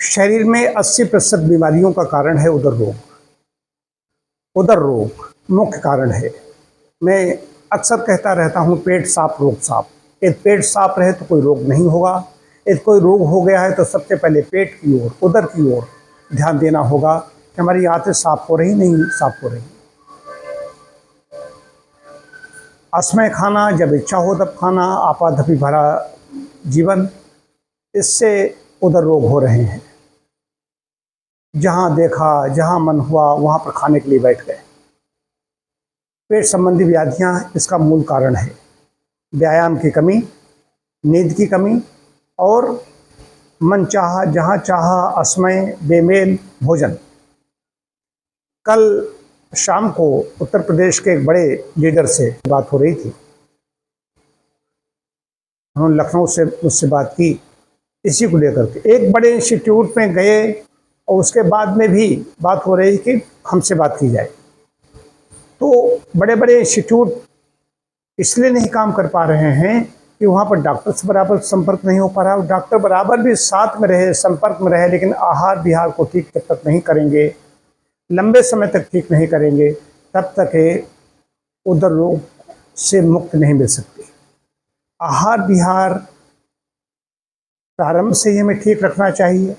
शरीर में 80% बीमारियों का कारण है उदर रोग। उदर रोग मुख्य कारण है। मैं अक्सर कहता रहता हूँ, पेट साफ रोग साफ। यदि पेट साफ रहे तो कोई रोग नहीं होगा। यदि कोई रोग हो गया है तो सबसे पहले पेट की ओर, उदर की ओर ध्यान देना होगा कि हमारी आंतें साफ हो रही नहीं साफ हो रही। असमय खाना, जब इच्छा हो तब खाना, आपाधापी भरा जीवन, इससे उदर रोग हो रहे हैं। जहाँ देखा, जहाँ मन हुआ वहाँ पर खाने के लिए बैठ गए। पेट संबंधी व्याधियाँ इसका मूल कारण है। व्यायाम की कमी, नींद की कमी और मन चाहा जहाँ चाहा असमय बेमेल भोजन। कल शाम को उत्तर प्रदेश के एक बड़े लीडर से बात हो रही थी। उन्होंने लखनऊ से मुझसे बात की इसी को लेकर के। एक बड़े इंस्टीट्यूट में गए और उसके बाद में भी बात हो रही कि हमसे बात की जाए। तो बड़े बड़े इंस्टीट्यूट इसलिए नहीं काम कर पा रहे हैं कि वहाँ पर डॉक्टर से बराबर संपर्क नहीं हो पा रहा। डॉक्टर बराबर भी साथ में रहे, संपर्क में रहे, लेकिन आहार विहार को ठीक जब तक नहीं करेंगे, लंबे समय तक ठीक नहीं करेंगे, तब तक उदर रोग से मुक्त नहीं मिल सकती। आहार विहार प्रारंभ से ही हमें ठीक रखना चाहिए,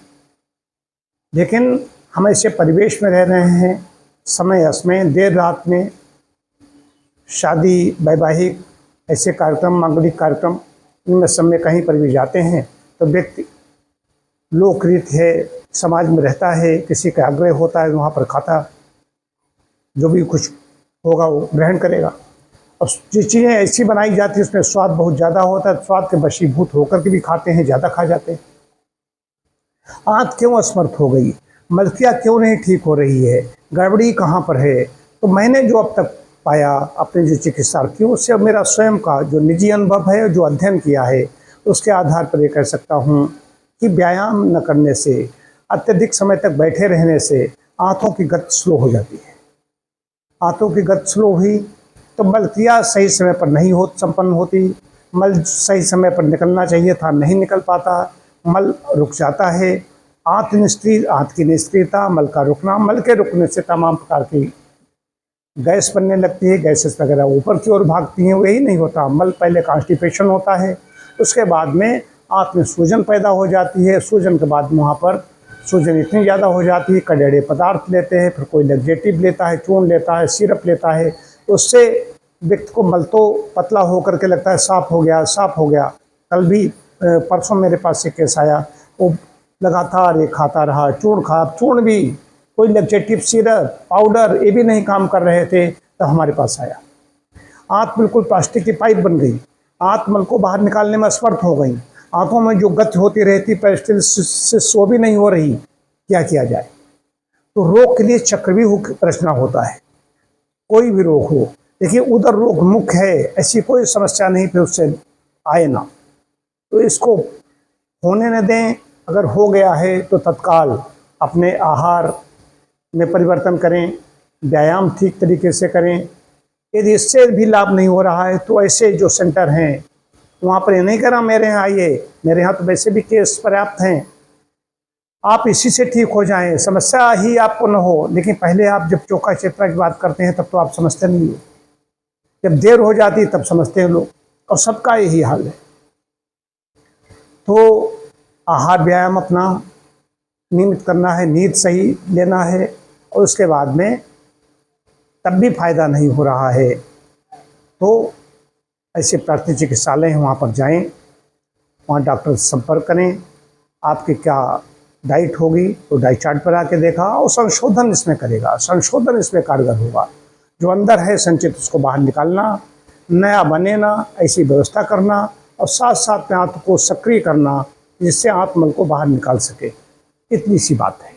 लेकिन हम ऐसे परिवेश में रह रहे हैं, समय असमय, देर रात में शादी, वैवाहिक ऐसे कार्यक्रम, मांगलिक कार्यक्रम, इनमें सब में कहीं पर भी जाते हैं तो व्यक्ति लोकरीत है, समाज में रहता है, किसी का आग्रह होता है वहाँ पर खाता, जो भी कुछ होगा वो ग्रहण करेगा। और जो चीज़ें ऐसी बनाई जाती है उसमें स्वाद बहुत ज़्यादा होता है, स्वाद के वशीभूत होकर के भी खाते हैं, ज़्यादा खा जाते हैं। आंत क्यों असमर्थ हो गई, मलकिया क्यों नहीं ठीक हो रही है, गड़बड़ी कहाँ पर है? तो मैंने जो अब तक पाया अपने जो चिकित्सार्थियों से, मेरा स्वयं का जो निजी अनुभव है, जो अध्ययन किया है, उसके आधार पर ये कह सकता हूँ कि व्यायाम न करने से, अत्यधिक समय तक बैठे रहने से आंतों की गति स्लो हो जाती है। आंतों की गति स्लो हुई तो मलक्रिया सही समय पर नहीं संपन्न होती। मल सही समय पर निकलना चाहिए था, नहीं निकल पाता, मल रुक जाता है। आंत निष्क्रिय, आंत की निष्क्रियता, मल का रुकना, मल के रुकने से तमाम प्रकार की गैस बनने लगती है, गैसेस वगैरह ऊपर की ओर भागती हैं। वही नहीं होता, मल पहले कॉन्स्टिपेशन होता है, उसके बाद में आंत में सूजन पैदा हो जाती है। सूजन के बाद वहाँ पर सूजन इतनी ज़्यादा हो जाती है, कड़ेड़े पदार्थ लेते हैं, फिर कोई लग्जेटिव लेता है, चूर्ण लेता है, सिरप लेता है, उससे व्यक्ति को मल तो पतला होकर के लगता है साफ़ हो गया, साफ़ हो गया। कल भी परसों मेरे पास से केस आया, वो लगातार ये खाता रहा, चूर्ण भी, कोई लग्जेटिव सिरप, पाउडर, ये भी नहीं काम कर रहे थे, तो हमारे पास आया। आंत बिल्कुल प्लास्टिक की पाइप बन गई, आंत मल को बाहर निकालने में असमर्थ हो गई, आंतों में जो गति होती रहती पेरिस्टाल्टिस से सो भी नहीं हो रही, क्या किया जाए? तो रोग के लिए चक्रव्यूह रचना होता है, कोई भी रोग हो। देखिए, उदर रोग मुख्य है, ऐसी कोई समस्या नहीं फिर उससे आए ना, तो इसको होने न दें। अगर हो गया है तो तत्काल अपने आहार में परिवर्तन करें, व्यायाम ठीक तरीके से करें। यदि इससे भी लाभ नहीं हो रहा है तो ऐसे जो सेंटर हैं वहाँ पर ये नहीं करा मेरे यहाँ आइए, मेरे यहाँ तो वैसे भी केस पर्याप्त हैं, आप इसी से ठीक हो जाएं, समस्या ही आपको न हो। लेकिन पहले आप जब चोखा चेतना की बात करते हैं तब तो आप समझते नहीं हो, जब देर हो जाती तब समझते हैं लोग, और सबका यही हाल है। तो आहार व्यायाम अपना नियमित करना है, नींद सही लेना है, और उसके बाद में तब भी फायदा नहीं हो रहा है तो ऐसे प्राथमिक चिकित्सालय हैं वहाँ पर जाएं, वहाँ डॉक्टर से संपर्क करें। आपकी क्या डाइट होगी तो डाइट चार्ट पर आके देखा, और संशोधन इसमें करेगा, संशोधन इसमें कारगर होगा। जो अंदर है संचित उसको बाहर निकालना, नया बने ना, ऐसी व्यवस्था करना, और साथ साथ में आंत को सक्रिय करना जिससे आंत मल को बाहर निकाल सके। इतनी सी बात है।